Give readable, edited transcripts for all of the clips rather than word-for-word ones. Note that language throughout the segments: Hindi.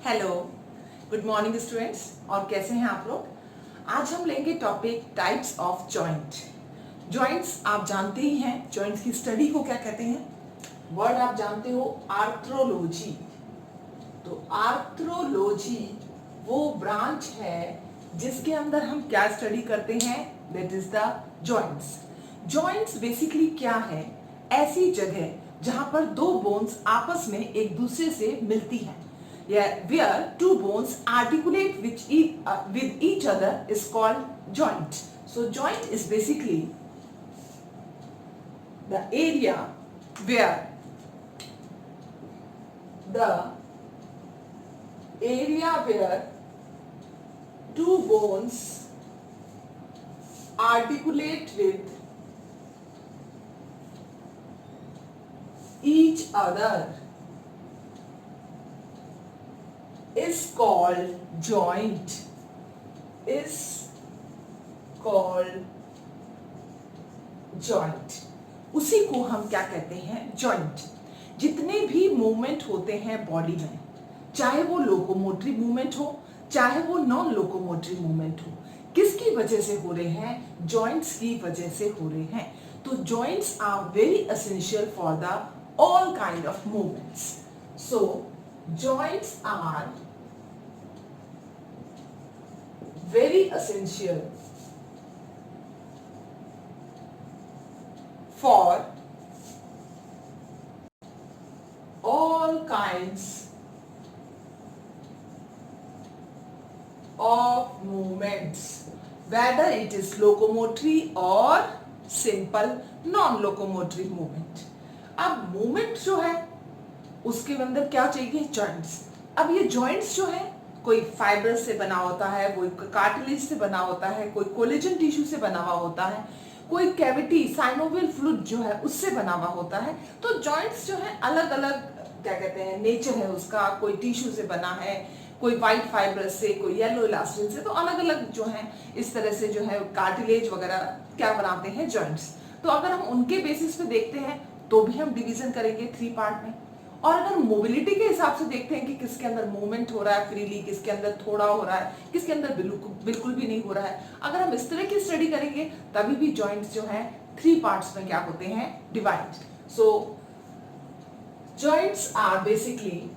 Hello, good morning students. और कैसे हैं आप लोग? आज हम लेंगे topic types of joint. Joints आप जानते ही हैं, जॉइंट्स की स्टडी को क्या कहते हैं? वर्ड आप जानते हो, आर्थ्रोलॉजी। तो आर्थ्रोलॉजी वो ब्रांच है जिसके अंदर हम क्या स्टडी करते हैं? That is the joints. Joints basically क्या है? ऐसी जगह जहां पर दो बोन्स आपस में एक दूसरे से मिलती हैं, where two bones articulate with each other is called joint. So joint is basically the area where two bones articulate with each other is called joint. Is called joint. उसी को हम क्या कहते हैं? जॉइंट। जितने भी मूवमेंट होते हैं बॉडी में, चाहे वो लोकोमोटरी मूवमेंट हो, चाहे वो नॉन लोकोमोटरी मूवमेंट हो, किसकी वजह से हो रहे हैं? जॉइंट्स की वजह से हो रहे हैं। तो joints are very essential for the all kind of movements. So joints are very essential for all kinds of movements, whether it is locomotory or simple non-locomotory movement। अब मूवमेंट जो है उसके अंदर क्या चाहिए? जॉइंट्स। अब ये जॉइंट्स जो है, कोई फाइब्रस से बना होता है, कोई कार्टिलेज से बना होता है, कोई कोलेजन टिश्यू से बना हुआ होता है, कोई कैविटी साइनोवियल फ्लूइड जो है उससे बना हुआ होता है। तो जॉइंट्स जो है अलग अलग क्या कहते हैं नेचर है उसका। कोई टिश्यू से बना है, कोई व्हाइट फाइब्रस से, कोई येलो इलास्टिन से। तो अलग अलग जो है इस तरह से जो है कार्टिलेज वगैरह क्या बनाते हैं? जॉइंट्स। तो अगर हम उनके बेसिस पे देखते हैं तो भी हम डिवीजन करेंगे 3 पार्ट में। और अगर मोबिलिटी के हिसाब से देखते हैं कि किसके अंदर मूवमेंट हो रहा है फ्रीली, किसके अंदर थोड़ा हो रहा है, किसके अंदर बिल्कुल भी नहीं हो रहा है, अगर हम इस तरह की स्टडी करेंगे तभी भी जॉइंट्स जो है 3 पार्ट्स में क्या होते हैं? Divide. So joints are basically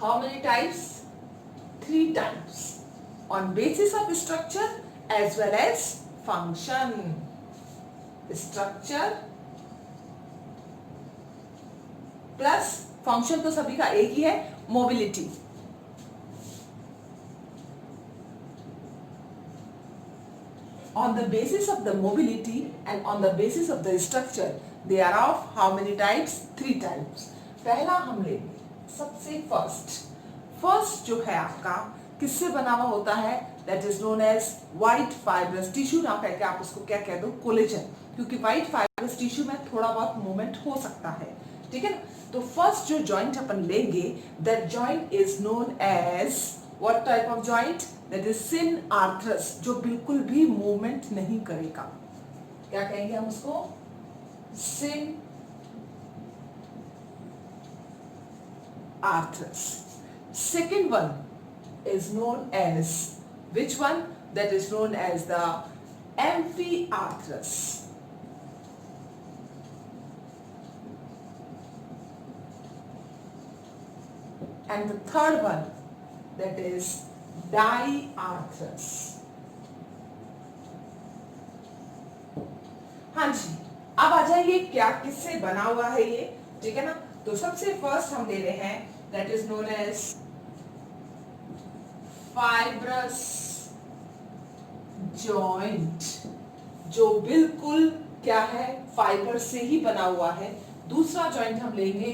how many types? 3 types on basis of structure as well as function. Structure plus function तो सभी का एक ही है, mobility. On the basis of the mobility and on the basis of the structure, they are of how many types? 3 types. पहला हम लेंगे सबसे फर्स्ट जो है आपका किससे बना हुआ होता है? That is known as white fibrous tissue। ना कह के आप उसको क्या कह दो? कोलेजन। क्योंकि white fibrous tissue में थोड़ा बहुत मूवमेंट हो सकता है, ठीक है ना? तो फर्स्ट जो जॉइंट अपन लेंगे, that joint is known as what type of joint? That is synarthrosis, जो बिल्कुल भी मूवमेंट नहीं करेगा। क्या कहेंगे हम उसको? Synarthrosis. Second one is known as which one? That is known as the amphiarthrosis. And the third one, that is diarthrous। हाँ जी, अब आ जाइए क्या किससे बना हुआ है ये, ठीक है ना? तो सबसे फर्स्ट हम ले रहे हैं that is known as fibrous joint, जो बिल्कुल क्या है? फाइबर से ही बना हुआ है। दूसरा जॉइंट हम लेंगे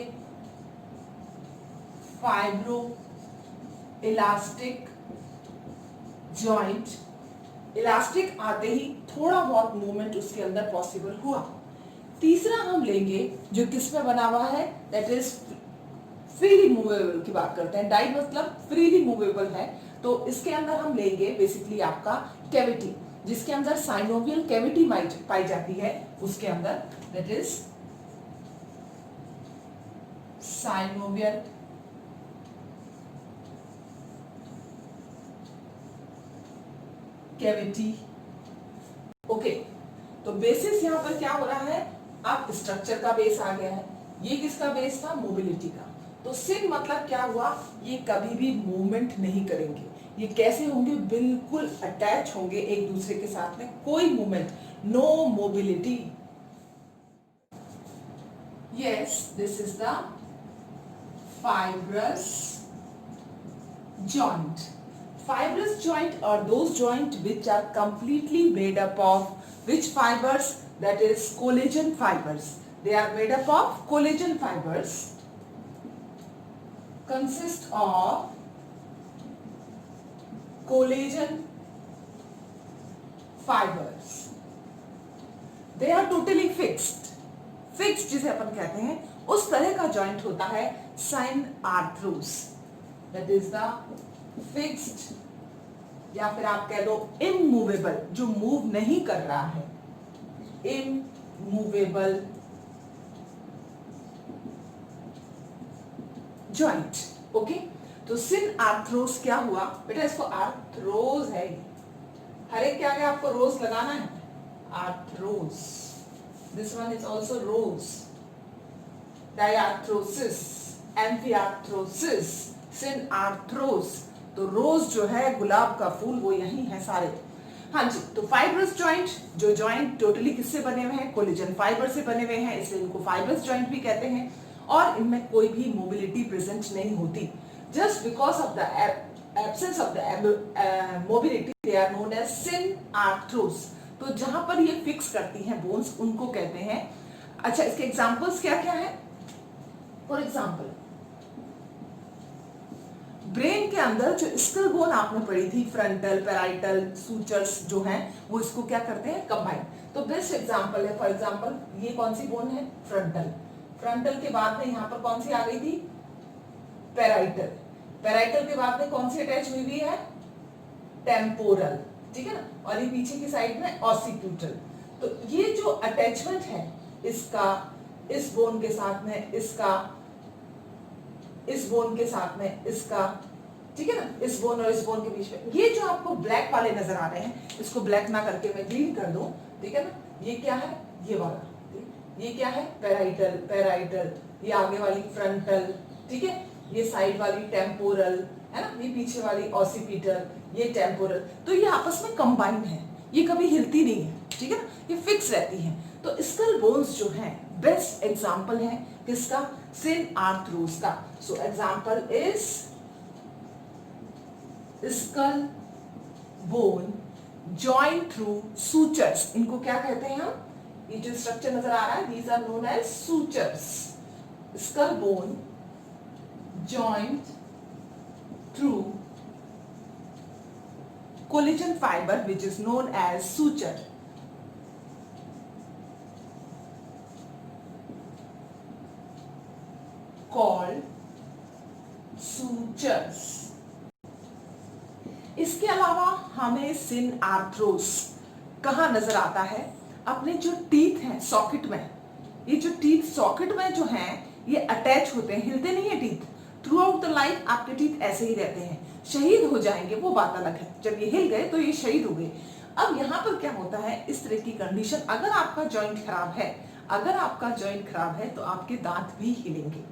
फाइब्रो इलास्टिक जॉइंट। इलास्टिक आते ही थोड़ा बहुत मूवमेंट उसके अंदर पॉसिबल हुआ। तीसरा हम लेंगे जो किस में बना हुआ है? दैट इज फ्रीली मूवेबल की बात करते हैं। डाई मतलब फ्रीली मूवेबल है। तो इसके अंदर हम लेंगे बेसिकली आपका कैविटी, जिसके अंदर साइनोवियल कैविटी पाई जाती है। उसके अंदर that is synovial cavity. Okay, तो बेसिस यहां पर क्या हो रहा है, अब स्ट्रक्चर का बेस आ गया है। ये किसका बेस था, मोबिलिटी का। तो सिन मतलब क्या हुआ, ये कभी भी मूवमेंट नहीं करेंगे। ये कैसे होंगे, बिल्कुल अटैच होंगे एक दूसरे के साथ में, कोई movement, no mobility. Yes, this is the fibrous joint. Fibrous joint are those joint which are completely made up of which fibers, that is collagen fibers. They are made up of collagen fibers, consist of collagen fibers. They are totally fixed. Fixed जिसे अपन कहते हैं, उस तरह का जॉइंट होता है सिनआर्थ्रोस, दैट इज द फिक्स्ड, या फिर आप कह दो इमूवेबल, जो मूव नहीं कर रहा है, इमूवेबल जॉइंट। ओके, तो सिनआर्थ्रोस क्या हुआ बेटा, इसको आर्थ्रोज है, हर एक के आगे आपको रोज लगाना है, arthrosis. This one is also रोज। Diarthrosis, amphiarthrosis, synarthrosis. तो रोज जो है गुलाब का फूल, वो यही है सारे। हाँ जी, तो फाइब्रस जॉइंट, जो जॉइंट टोटली किससे बने हुए हैं, कोलेजन फाइबर से बने हुए हैं, इसलिए इनको फाइब्रस जॉइंट भी कहते हैं। और इनमें कोई भी मोबिलिटी प्रेजेंट नहीं होती, just because of the absence of the mobility they are known as synarthrosis. तो जहां पर ये फिक्स करती हैं बोन्स, उनको कहते हैं। अच्छा, इसके एग्जांपल्स क्या क्या है, फॉर एग्जाम्पल ब्रेन के अंदर जो स्कल बोन आपने पढ़ी थी, फ्रंटल, पैराइटल, सूचर्स जो हैं, वो इसको क्या करते हैं, कंबाइन। तो बेस्ट एग्जांपल है, फॉर एग्जांपल ये कौन सी बोन है, फ्रंटल। फ्रंटल के बाद में यहाँ पर कौन सी आ गई थी, पैराइटल। पैराइटल के बाद में कौन सी अटैच हुई हुई है, टेम्पोरल, ठीक है ना, और ये पीछे की साइड में ऑसिक्यूटल। तो ये जो अटैचमेंट है इसका इस बोन के साथ में, इसका इस बोन के साथ में, इसका, ठीक है ना, इस बोन और इस बोन के बीच में, ये जो आपको ब्लैक वाले नजर आ रहे हैं, इसको ब्लैक ना करके मैं ग्रीन कर दूं, ठीक है ना, ये क्या है, ये वाला, ये क्या है, पैराइटल, पैराइटल, ये आगे वाली फ्रंटल, ठीक है, ये साइड वाली टेम्पोरल, है ना, ये पीछे वाली ऑसिपिटल, ये टेम्पोरल। तो ये आपस में कंबाइन है, ये कभी हिलती नहीं है, ठीक है ना, ये फिक्स रहती है। तो स्कल बोन्स जो हैं, बेस्ट एग्जांपल है किसका, सिनआर्थ्रोस का। So example is school bone joint through sutures. इनको क्या कहते हैं हम, ये जो स्ट्रक्चर नजर आ रहा है, these are known as sutures. Skull bone joint through collagen fiber which is known as suture. Called sutures. इसके अलावा हमें सिनआर्थ्रोस कहाँ नजर आता है, अपने जो टीथ हैं सॉकेट में। ये जो टीथ सॉकेट में जो हैं, ये अटैच होते हैं, हिलते नहीं है teeth. Through out the life आपके टीथ ऐसे ही रहते हैं, शहीद हो जाएंगे वो बात अलग है, जब ये हिल गए तो ये शहीद हो गए। अब यहाँ पर क्या होता है, इस तरह की कंडीशन, अगर आपका जॉइंट खराब है, अगर आपका जॉइंट खराब है तो आपके दांत भी हिलेंगे,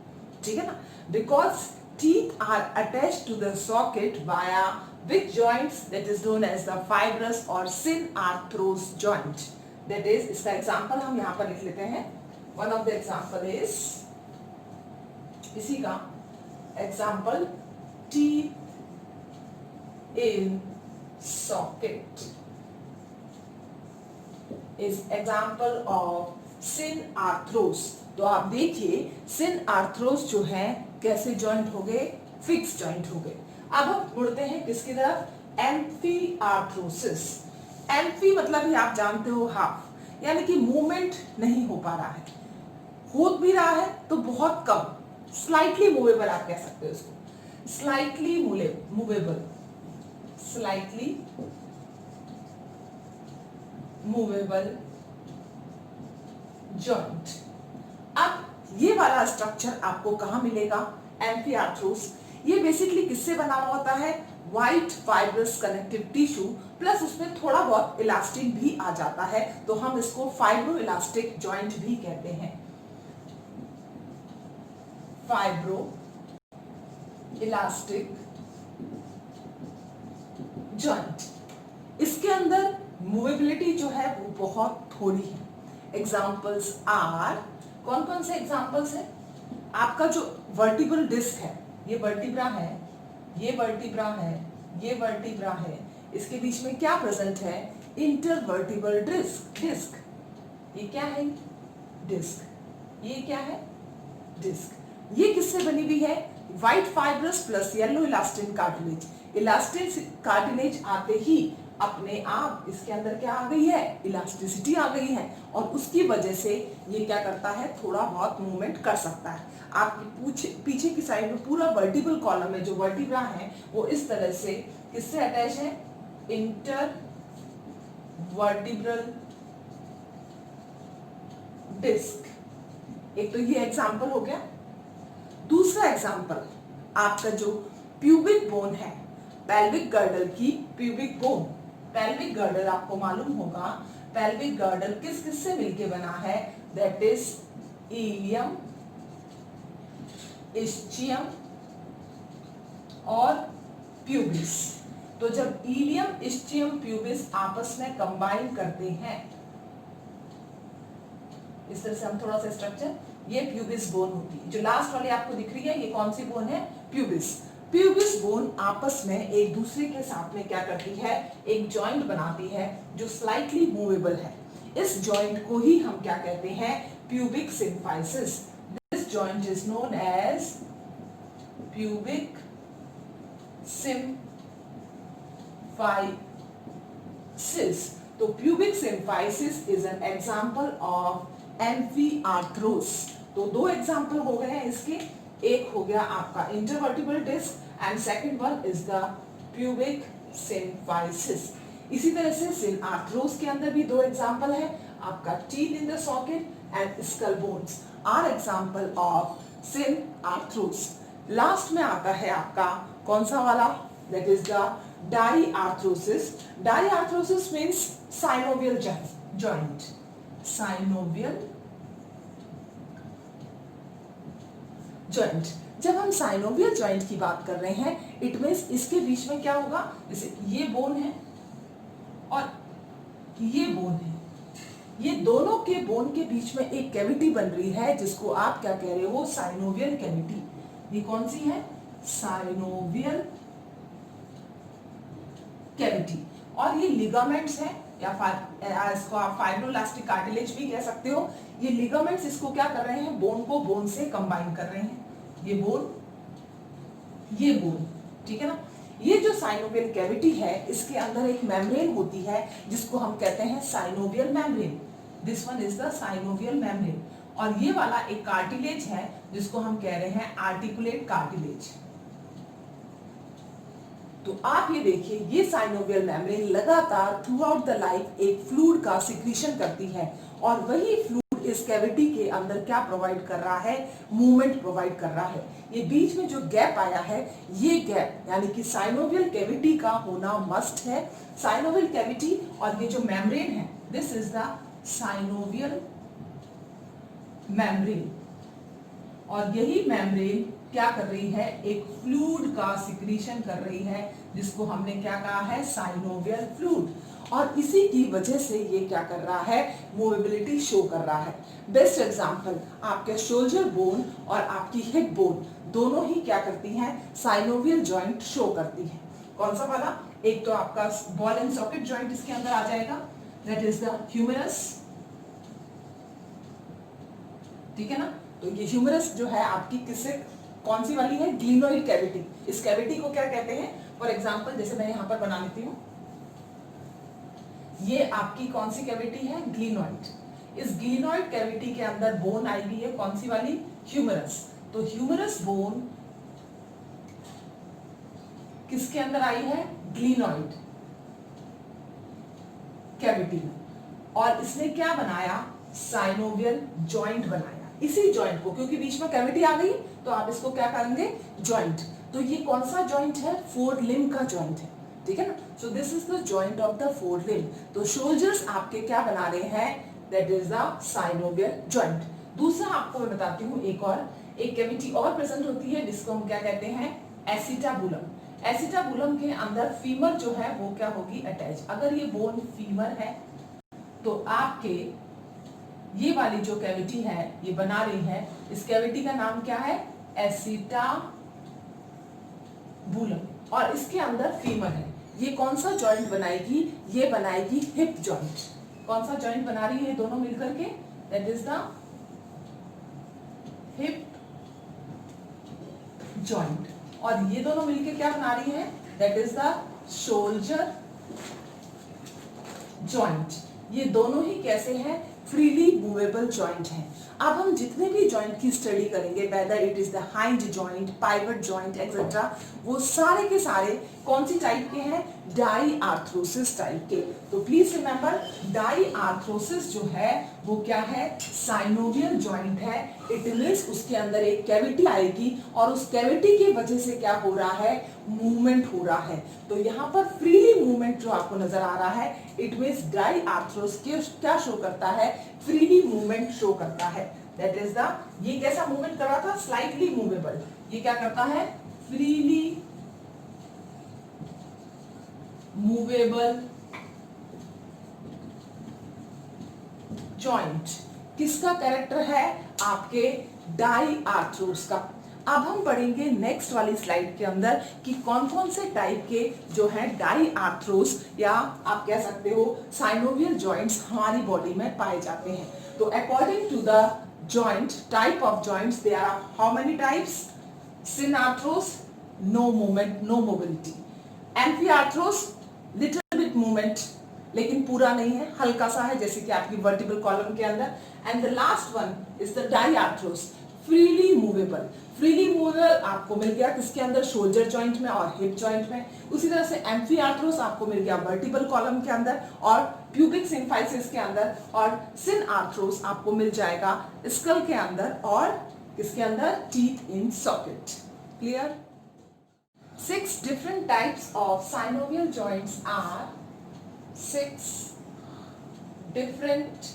ठीक है ना, because teeth are attached to the socket via which joints, that is known as the fibrous और सिनआर्थ्रोस जॉइंट। दैट इज, इसका एग्जांपल हम यहाँ पर लिख लेते हैं। One of the example is, इसी का example, teeth in socket is example of synarthrosis. तो आप देखिए सिनआर्थ्रोस जो है कैसे जॉइंट हो गए, फिक्स जॉइंट हो गए। अब हम मुड़ते हैं किसकी तरफ, एम्फीआर्थ्रोसिस। एम्फी मतलब ही आप जानते हो हाफ, यानी कि मूवमेंट नहीं हो पा रहा है, हो भी रहा है तो बहुत कम, स्लाइटली मूवेबल आप कह सकते हो इसको, slightly movable, slightly movable joint. अब ये वाला स्ट्रक्चर आपको कहां मिलेगा, एम्फीआर्थ्रोस। ये बेसिकली किससे बना हुआ होता है, white fibrous connective tissue plus उसमें थोड़ा बहुत इलास्टिन भी आ जाता है, तो हम इसको फाइब्रो इलास्टिक जॉइंट भी कहते हैं। Fibro elastic joint. इसके अंदर मूवेबिलिटी जो है वो बहुत थोड़ी है। एग्जाम्पल्स आर, कौन कौन से एग्जाम्पल्स है? आपका जो वर्टिब्रल डिस्क है, ये वर्टिब्रा है, ये वर्टिब्रा है, ये वर्टिब्रा है, इसके बीच में क्या प्रेजेंट है? Intervertebral disc. ये क्या है? डिस्क। ये क्या है? डिस्क। ये किससे बनी हुई है? White fibrous plus yellow elastin cartilage. Elastin cartilage आते ही अपने आप इसके अंदर क्या आ गई है? इलास्टिसिटी आ गई है, और उसकी वजह से ये क्या करता है? थोड़ा बहुत मूवमेंट कर सकता है। आपकी पीछे की साइड में पूरा वर्टिब्रल कॉलम में जो वर्टिब्रा है वो इस तरह से किससे अटैच है? Intervertebral disc. एक तो ये एग्जांपल हो गया। दूसरा एग्जांपल, आपका जो प्यूबिक बोन है, पेल्विक गर्डल की प्यूबिक बोन। पेल्विक गर्डल आपको मालूम होगा, पेल्विक गर्डल किस किस से मिलके बना है? दैट इज इलियम, इस्चियम और प्यूबिस। तो जब इलियम, इस्चियम, प्यूबिस आपस में कंबाइन करते हैं, इस तरह से हम थोड़ा सा स्ट्रक्चर, ये प्यूबिस बोन होती है। जो लास्ट वाली आपको दिख रही है, ये कौन सी बोन है? प्यूबिस। प्यूबिस बोन आपस में एक दूसरे के साथ में क्या करती है? एक जॉइंट बनाती है जो स्लाइटली मूवेबल है। इस जॉइंट को ही हम क्या कहते हैं? Pubic symphysis. This joint is known as pubic symphysis. तो pubic symphysis is an example of amphiarthrosis. तो दो एग्जांपल हो गए हैं इसके। एक हो गया आपका intervertebral disc and second one is the pubic symphysis. इसी तरह से सिनआर्थ्रोस के अंदर भी दो एग्जांपल है। आपका teeth in the socket and skull bones are example of synarthrosis. Last में आता है आपका कौन सा वाला? That is the diarthrosis. Diarthrosis means synovial joint. Synovial joint. जब हम साइनोवियल जॉइंट की बात कर रहे हैं, इट मींस इसके बीच में क्या होगा? जैसे ये बोन है और ये बोन है, ये दोनों के बोन के बीच में एक कैविटी बन रही है जिसको आप क्या कह रहे हो? Synovial cavity. ये कौन सी है? Synovial cavity. और ये लिगामेंट्स है, या इसको आप फाइब्रोइलास्टिक कार्टिलेज भी कह सकते हो। ये लिगामेंट्स इसको क्या कर रहे हैं? बोन को बोन से कंबाइन कर रहे हैं। ये बोन, ये बोन, ठीक है ना। ये जो साइनोवियल कैविटी है, इसके अंदर एक मेम्ब्रेन होती है जिसको हम कहते हैं synovial membrane. This one is the synovial membrane. और ये वाला एक कार्टिलेज है जिसको हम कह रहे हैं आर्टिकुलेट कार्टिलेज। तो आप ये देखिए, ये साइनोवियल मेम्ब्रेन लगातार थ्रू आउट द लाइफ एक फ्लूइड का सिक्रीशन करती है, और वही फ्लूइड इस कैविटी के अंदर क्या प्रोवाइड कर रहा है? मूवमेंट प्रोवाइड कर रहा है। ये बीच में जो गैप आया है, ये गैप यानी कि साइनोवियल कैविटी का होना मस्ट है। साइनोवियल कैविटी और ये जो मेम्ब्रेन है, this is the synovial membrane. और यही मेम्ब्रेन क्या कर रही है? एक फ्लूइड का सिक्रीशन कर रही है जिसको हमने क्या कहा है? Synovial fluid. और इसी की वजह से ये क्या कर रहा है? मूवेबिलिटी शो कर रहा है। बेस्ट एग्जांपल, आपके शोल्डर बोन और आपकी हिप बोन दोनों ही क्या करती हैं? साइनोवियल जॉइंट शो करती है। कौन सा वाला? एक तो आपका बॉल एंड सॉकेट जॉइंट इसके अंदर आ जाएगा, दैट इज द ह्यूमरस, ठीक है ना। तो ये ह्यूमरस जो है आपकी किससे, कौन सी वाली है? Glenoid cavity. इस कैविटी को क्या कहते हैं? फॉर एग्जांपल, जैसे मैं यहां पर बना लेती हूं, ये आपकी कौन सी कैविटी है? ग्लिनोइड। इस ग्लिनोइड कैविटी के अंदर बोन आई हुई है, कौन सी वाली? ह्यूमरस। तो ह्यूमरस बोन किसके अंदर आई है? ग्लिनोइड कैविटी में। और इसने क्या बनाया? साइनोवियल जॉइंट बनाया। इसी जॉइंट को, क्योंकि बीच में कैविटी आ गई, तो आप इसको क्या करेंगे? जॉइंट। तो ये कौन सा जॉइंट है? फोर लिम्ब का जॉइंट है, ठीक है ना। So this is the joint of the four limb. तो शोल्डर्स आपके क्या बना रहे हैं? That is the synovial joint. दूसरा आपको मैं बताती हूँ, एक कैविटी और प्रेजेंट होती है जिसको हम क्या कहते हैं? एसिटाबुलम। एसिटाबुलम के अंदर फीमर जो है वो क्या होगी? अटैच। अगर ये बोन फीमर है तो आपके ये वाली जो कैविटी है ये बना रही है, इस कैविटी का नाम क्या है? एसिटाबुलम। और इसके अंदर फीमर है। ये कौन सा जॉइंट बनाएगी? ये बनाएगी हिप जॉइंट। कौन सा जॉइंट बना रही है दोनों मिलकर के? That is the hip joint. और ये दोनों मिलकर क्या बना रही है? That is the shoulder joint. ये दोनों ही कैसे हैं? फ्रीली मूवेबल जॉइंट हैं। अब हम जितने भी जॉइंट की स्टडी करेंगे, whether it is the hind joint, pivot joint etcetera, वो सारे के सारे कौन सी टाइप के हैं? डाई आर्थरोसिस टाइप के। तो प्लीज रिमेंबर, डाई आर्थरोसिस जो है वो क्या है? साइनोवियल जॉइंट है। इट मींस उसके अंदर एक कैविटी आएगी और उस कैविटी की वजह से क्या हो रहा है? मूवमेंट हो रहा है। तो यहाँ पर फ्रीली मूवमेंट जो आपको नजर आ रहा है, इट मींस डाई आर्थरोसिस क्या शो करता है? फ्रीली मूवमेंट शो करता है। दैट इज द, ये कैसा मूवमेंट कर रहा था? Slightly movable. ये क्या करता है? Freely movable joint. किसका कैरेक्टर है? आपके डाई आर्थरोस का। अब हम पढ़ेंगे नेक्स्ट वाली स्लाइड के अंदर कि कौन कौन से टाइप के जो है डाई आर्थरोस या आप कह सकते हो साइनोवियल जॉइंट्स हमारी बॉडी में पाए जाते हैं। तो according to the joint, type of joints, there are how many types? Synarthrosis, no movement, no mobility. Amphiarthrosis, little bit movement, लेकिन पूरा नहीं है, हल्का सा है, जैसे कि आपकी वर्टिब्रल कॉलम के अंदर। And the last one is the diarthrosis, freely movable. Freely movable आपको मिल गया किसके अंदर? शोल्डर जॉइंट में और हिप जॉइंट में। उसी तरह से एम्फीआर्थरोस आपको मिल गया वर्टिब्रल कॉलम के अंदर और प्यूबिक सिम्फाइसिस के अंदर, और सिनआर्थरोस आपको मिल जाएगा स्कल के अंदर और किसके अंदर? Teeth in socket. Clear? 6 different types of synovial joints are 6 different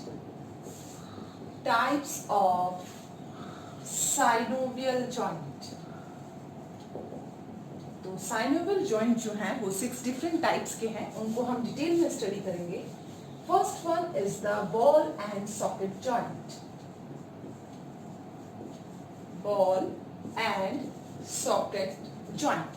types of synovial joint। तो synovial joint जो है वो 6 different types के हैं, उनको हम डिटेल में स्टडी करेंगे। First one is the ball and socket joint. Ball and socket joint,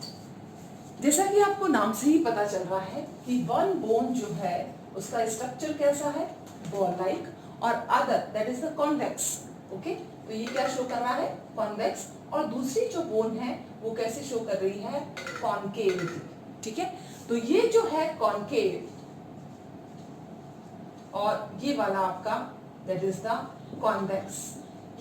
जैसा कि आपको नाम से ही पता चल रहा है कि वन बोन जो है उसका स्ट्रक्चर कैसा है? बॉल लाइक, और other that is the convex. Okay, तो ये क्या शो कर रहा है? कॉन्वेक्स। और दूसरी जो बोन है वो कैसे शो कर रही है? कॉनकेविटी। ठीक है, तो ये जो है कॉनकेव और ये वाला आपका दैट इज द कॉन्वेक्स,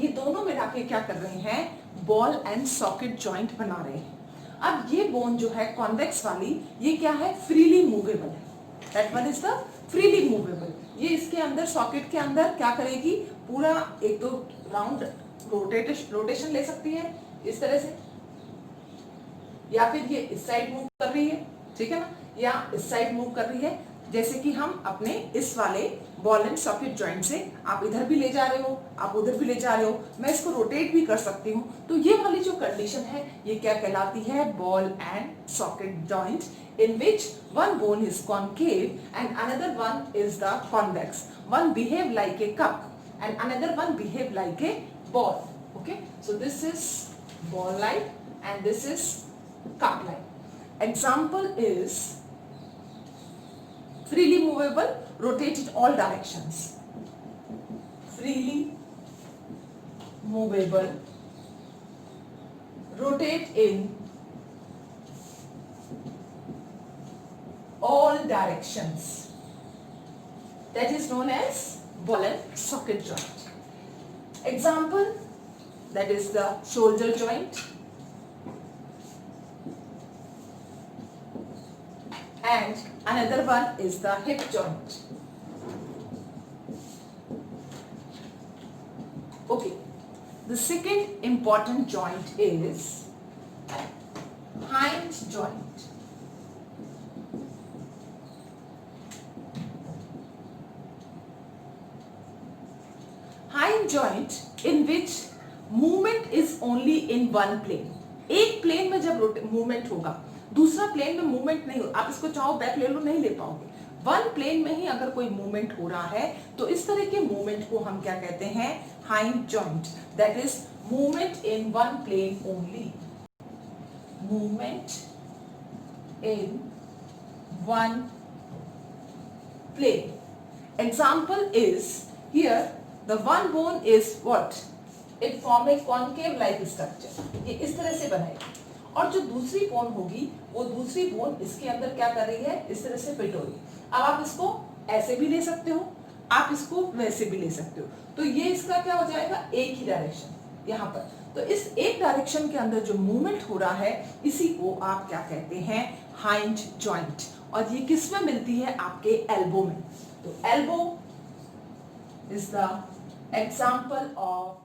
ये दोनों मिला के क्या कर रहे हैं? बॉल एंड सॉकेट जॉइंट बना रहे हैं। अब ये बोन जो है कॉन्वेक्स वाली, ये क्या है? फ्रीली मूवेबल है। That one is the freely movable. ये इसके अंदर सॉकेट के अंदर क्या करेगी? पूरा एक तो राउंड रोटेशन ले सकती है इस तरह से, या फिर ये इस साइड मूव कर रही है, ठीक है ना, या इस साइड मूव कर रही है, जैसे कि हम अपने इस वाले बॉल एंड सॉकेट जॉइंट से आप इधर भी ले जा रहे हो, आप उधर भी ले जा रहे हो, मैं इसको रोटेट भी कर सकती हूँ। तो ये वाली जो कंडीशन है ये क्या कहलाती है? Ball and socket joint, in which one bone is concave and another one is the convex. One behave like a cup and another one behave like a ball. Okay, so this is ball like and this is cup like. Example is freely movable, rotate in all directions. Freely movable, rotate in all directions. That is known as ball and socket joint. Example, that is the shoulder joint and another one is the hip joint. Okay, the second important joint is joint. Hind joint in which movement is only in one plane. एक प्लेन में जब मूवमेंट होगा, दूसरा प्लेन में मूवमेंट नहीं होगा, आप इसको चाहो बैक ले लो, नहीं ले पाओगे। वन प्लेन में ही अगर कोई मूवमेंट हो रहा है तो इस तरह के मूवमेंट को हम क्या कहते हैं? Hinge joint. That is movement in one plane only. Movement in one plane. Example is here the one bone is what? It form a concave like structure. ये इस तरह से बनाएगी और जो दूसरी बोन होगी वो दूसरी बोन इसके अंदर क्या कर रही है? इस तरह से फिट हो रही है। अब आप इसको ऐसे भी ले सकते हो, आप इसको वैसे भी ले सकते हो। तो ये इसका क्या हो जाएगा? एक ही डायरेक्शन यहाँ पर। तो इस एक डायरेक्शन के अंदर जो मूवमेंट हो रहा है इसी को आप क्या कहते हैं? Hinge joint. और ये किस में मिलती है? आपके एल्बो में। तो elbow is the example of.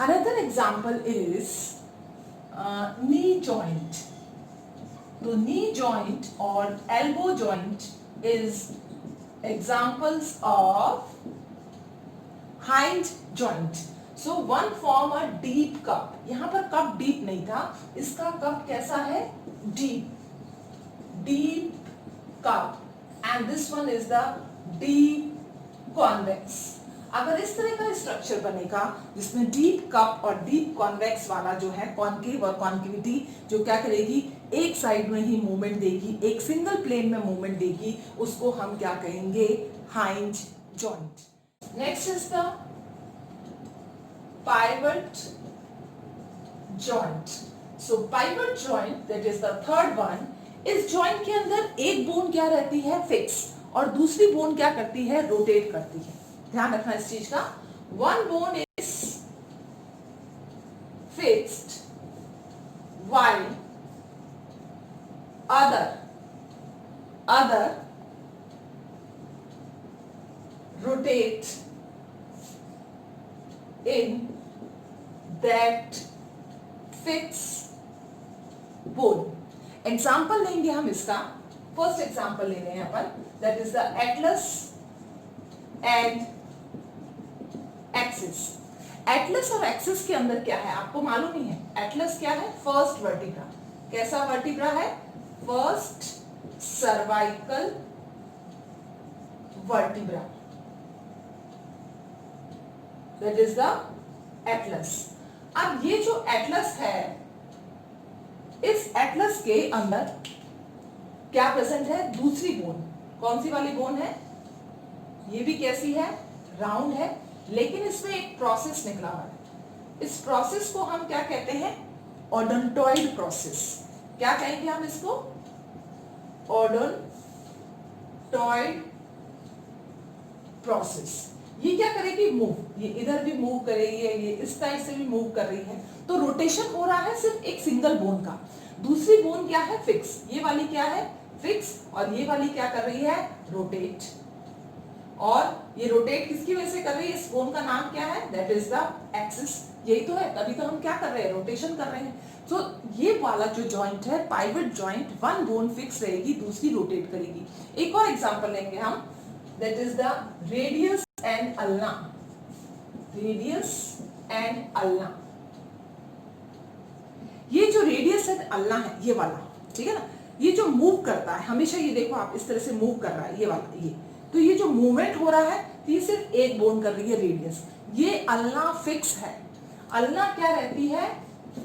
Another example is knee joint. तो नी जॉइंट और elbow joint is examples of hind joint. So one form a deep cup. यहां पर कप डीप नहीं था, इसका कप कैसा है? Deep, deep cup, and this one is the deep convex. अगर इस तरह का स्ट्रक्चर बनेगा जिसमें डीप कप और डीप कॉन्वेक्स वाला जो है कॉन्केव और कॉन्केविटी जो क्या करेगी? एक साइड में ही मूवमेंट देगी, एक सिंगल प्लेन में मूवमेंट देगी, उसको हम क्या कहेंगे? Hind joint. Next is the pivot joint. So pivot joint, that is the third one, इस जॉइंट के अंदर एक बोन क्या रहती है? फिक्स, और दूसरी बोन क्या करती है? रोटेट करती है। ध्यान रखना इस चीज का। One bone is fixed while other rotate in that fix bone. Example लेंगे हम इसका। फर्स्ट एग्जाम्पल ले रहे हैं अपन, that is the atlas and axis. Atlas और एक्सिस के अंदर क्या है आपको मालूम ही है। एटलस क्या है? First vertebra. कैसा वर्टिब्रा है? First cervical vertebra, that is the Atlas. अब ये जो एटलस है, इस एटलस के अंदर क्या प्रेजेंट है? दूसरी बोन। कौन सी वाली बोन है? ये भी कैसी है? राउंड है, लेकिन इसमें एक प्रोसेस निकला हुआ है। इस प्रोसेस को हम क्या कहते हैं? Odontoid process. क्या कहेंगे हम इसको? Odontoid process. ये क्या करेगी? मूव। ये इधर भी मूव करेगी, ये इस साइड से भी मूव कर रही है। तो रोटेशन हो रहा है सिर्फ एक सिंगल बोन का। दूसरी बोन क्या है? फिक्स। ये वाली क्या है? फिक्स। और ये वाली क्या कर रही है? रोटेट। और ये रोटेट किसकी वजह से कर रही है? इस बोन का नाम क्या है? That is the axis. यही तो है, तभी तो हम क्या कर रहे हैं? रोटेशन कर रहे हैं। तो ये वाला जो जॉइंट है pivot joint, one bone fix रहेगी, दूसरी रोटेट करेगी। एक और एग्जांपल लेंगे हम, that is the radius and ulna. Radius and ulna. ये जो रेडियस एंड अल्ना है, ये वाला, ठीक है ना, ये जो मूव करता है हमेशा, ये देखो आप इस तरह से मूव कर रहा है, ये वाला, ये तो ये जो मूवमेंट हो रहा है ये सिर्फ एक बोन कर रही है, रेडियस। ये अल्ना फिक्स है। अल्ना क्या रहती है?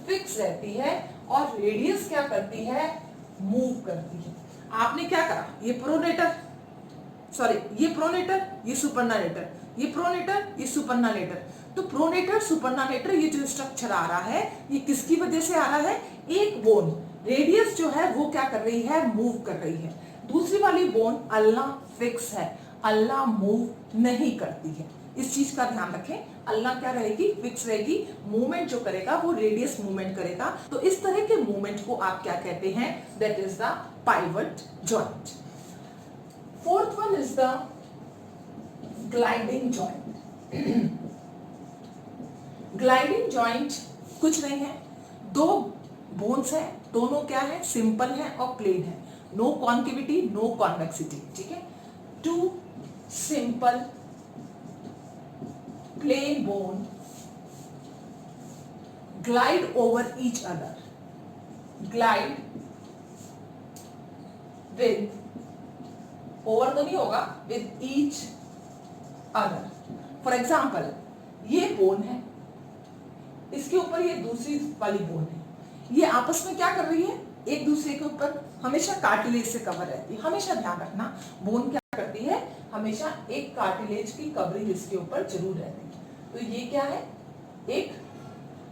फिक्स रहती है। और रेडियस क्या करती है? मूव करती है। आपने क्या करा? ये प्रोनेटर, सॉरी ये प्रोनेटर, ये सुपरनालेटर, ये प्रोनेटर, ये सुपरनालेटर। तो प्रोनेटर सुपरनालेटर ये जो स्ट्रक्चर आ रहा है ये किसकी वजह से आ रहा है? एक बोन, रेडियस जो है वो क्या कर रही है? मूव कर रही है। दूसरी वाली बोन अल्ना फिक्स है, अल्ना मूव नहीं करती है। इस चीज का ध्यान रखें। अल्ना क्या रहेगी? फिक्स रहेगी। मूवमेंट जो करेगा वो रेडियस मूवमेंट करेगा। तो इस तरह के मूवमेंट को आप क्या कहते हैं? That is the pivot joint. Fourth one is the gliding joint. Gliding joint कुछ नहीं है, दो बोन्स है दोनों क्या है, सिंपल है और प्लेन है, नो कॉन्केविटी नो कॉन्वेक्सिटी, ठीक है। Two simple plane bone glide over each other, glide with, over तो नहीं होगा, with each other. For example ये बोन है, इसके ऊपर ये दूसरी वाली बोन है, ये आपस में क्या कर रही है, एक दूसरे के ऊपर हमेशा कार्टिलेज से कवर रहती है। हमेशा ध्यान रखना, बोन क्या करती है, हमेशा एक कार्टिलेज की कवरिंग इसके ऊपर जरूर रहती है। तो ये क्या है, एक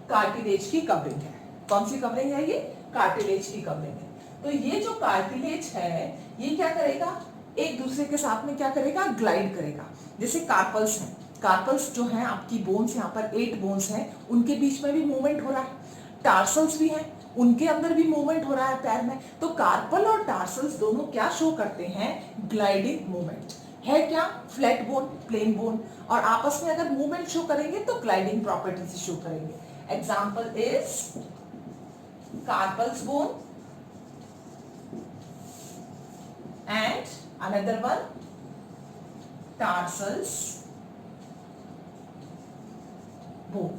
कार्टिलेज की कवरिंग है। कौन सी कवरिंग है ये, कार्टिलेज की कवरिंग है। तो ये जो कार्टिलेज है ये क्या करेगा, एक दूसरे के साथ में क्या करेगा, ग्लाइड करेगा। जैसे कार्पल्स हैं, कार्पल्स जो हैं आपकी बोन्स, यहाँ पर 8 बोन्स हैं, उनके बीच में भी मूवमेंट हो रहा है। टार्सल्स भी हैं, उनके अंदर भी मूवमेंट हो रहा है पैर में। तो कार्पल और टार्सल्स दोनों क्या शो करते हैं, ग्लाइडिंग मूवमेंट है। क्या, फ्लैट बोन, प्लेन बोन, और आपस में अगर मूवमेंट शो करेंगे तो ग्लाइडिंग प्रॉपर्टीज शो करेंगे। Example is carpals bone and another one tarsals bone।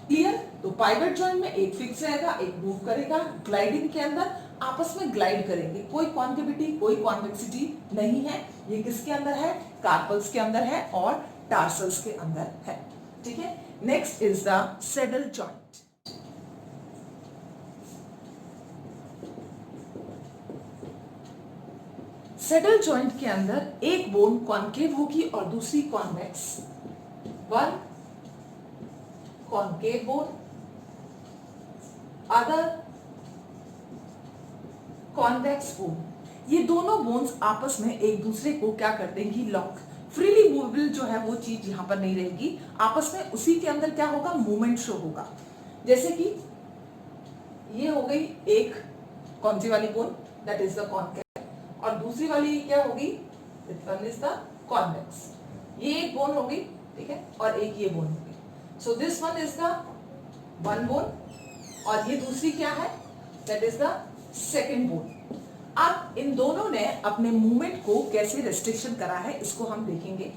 Clear. तो पाइवट जॉइंट में एक फिक्स रहेगा, एक मूव करेगा। ग्लाइडिंग के अंदर आपस में ग्लाइड करेंगे, कोई कॉन्केविटी कोई कॉन्वेक्सिटी नहीं है। ये किसके अंदर है, कार्पल्स के अंदर है और टार्सल्स के अंदर है, ठीक है। Next is the saddle joint. Saddle joint के अंदर एक बोन कॉन्केव होगी और दूसरी convex. One concave bone, other convex bone. ये दोनों बोन्स आपस में एक दूसरे को क्या कर देंगी, लॉक। फ्रीली मूवेबल जो है वो चीज यहां पर नहीं रहेगी, आपस में उसी के अंदर क्या होगा, मूवमेंट शो होगा। जैसे कि ये हो गई एक कौन सी वाली bone, that is the concave, और दूसरी वाली क्या होगी, this one is the convex. ये एक बोन होगी, ठीक है, और एक ये बोन होगी। So this one is the one bone और ये दूसरी क्या है, that is the second bone. अब इन दोनों ने अपने मूवमेंट को कैसे रेस्ट्रिक्शन करा है इसको हम देखेंगे।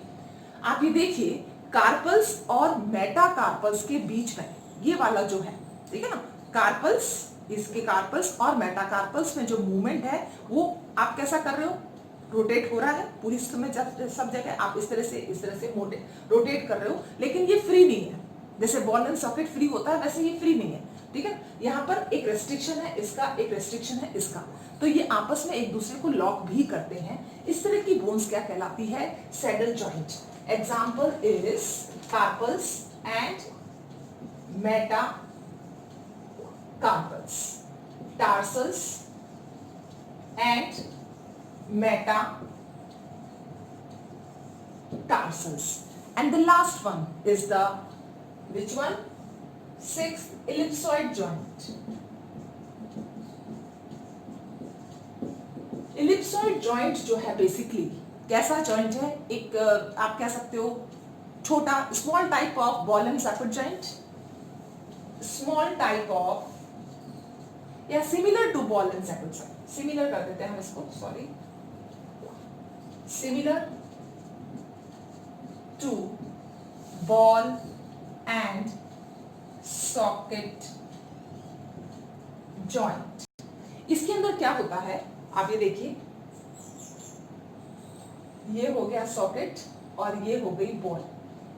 आप ये देखिए, कार्पल्स और मेटाकार्पल्स के बीच में ये वाला जो है, ठीक है ना, कार्पल्स, इसके कार्पल्स और मेटाकार्पल्स में जो मूवमेंट है वो आप कैसा कर रहे हो, रोटेट हो रहा है पूरी समय, सब जगह आप इस तरह से रोटेट कर रहे हो, लेकिन ये फ्री नहीं है। जैसे बॉल एंड सॉकेट फ्री होता है वैसे ये फ्री नहीं है, ठीक है। यहाँ पर एक रेस्ट्रिक्शन है इसका, एक रेस्ट्रिक्शन है इसका, तो ये आपस में एक दूसरे को लॉक भी करते हैं। इस तरह की बोन्स क्या कहलाती है, saddle joint. Example is carpals and meta carpals, tarsals and metatarsals, and the last one is the which one, sixth ellipsoid joint। ellipsoid joint जो है बेसिकली कैसा जॉइंट है, एक आप कह सकते हो छोटा, small type of ball and socket joint, small type of या similar to ball and socket joint, similar कर देते हैं हम इसको, sorry, similar to ball and socket joint. इसके अंदर क्या होता है, आप ये देखिए, ये हो गया सॉकेट और ये हो गई बॉल,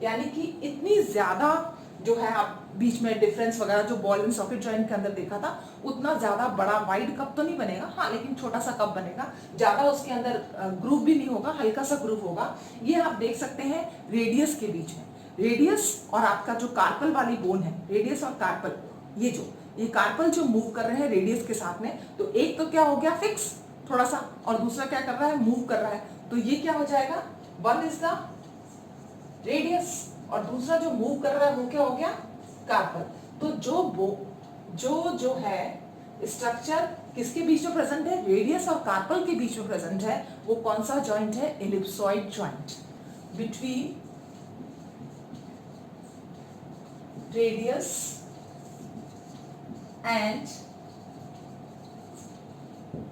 यानी कि इतनी ज्यादा जो है आप बीच में डिफरेंस वगैरह जो बॉल एंड सॉकेट जॉइंट के अंदर देखा था, उतना ज्यादा बड़ा वाइड कप तो नहीं बनेगा, हाँ, लेकिन छोटा सा कप बनेगा, ज्यादा उसके अंदर ग्रूव भी नहीं होगा, हल्का सा ग्रूव होगा। ये आप देख सकते हैं रेडियस के बीच में, रेडियस और आपका जो कार्पल वाली बोन है, रेडियस और कार्पल, ये कार्पल जो मूव कर रहे हैं रेडियस के साथ में, तो एक तो क्या हो गया फिक्स थोड़ा सा, और दूसरा क्या कर रहा है, मूव कर रहा है, तो ये क्या हो जाएगा, वन इज द रेडियस और दूसरा जो मूव कर रहा है वो क्या हो गया, कार्पल। तो जो है स्ट्रक्चर किसके बीच में प्रेजेंट है, रेडियस और कार्पल के बीच में प्रेजेंट है, वो कौन सा जॉइंट है, ellipsoid joint, between radius and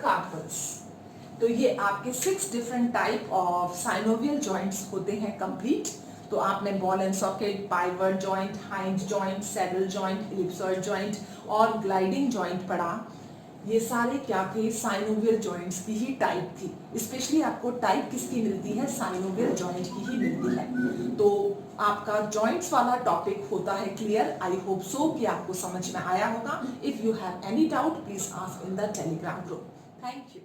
carpals. तो ये आपके 6 different type of synovial joints होते हैं कंप्लीट। तो आपने ball and socket, pivot joint, hind joint, saddle joint, ellipsoid joint और ग्लाइडिंग जॉइंट पढ़ा। ये सारे क्या थे? साइनोवियल जॉइंट्स की ही टाइप थी। स्पेशली आपको टाइप किसकी मिलती है? साइनोवियल जॉइंट की ही मिलती है। तो आपका जॉइंट्स वाला टॉपिक होता है क्लियर। आई होप सो कि आपको समझ में आया होगा। If you have any doubt please ask in the Telegram group. Thank you.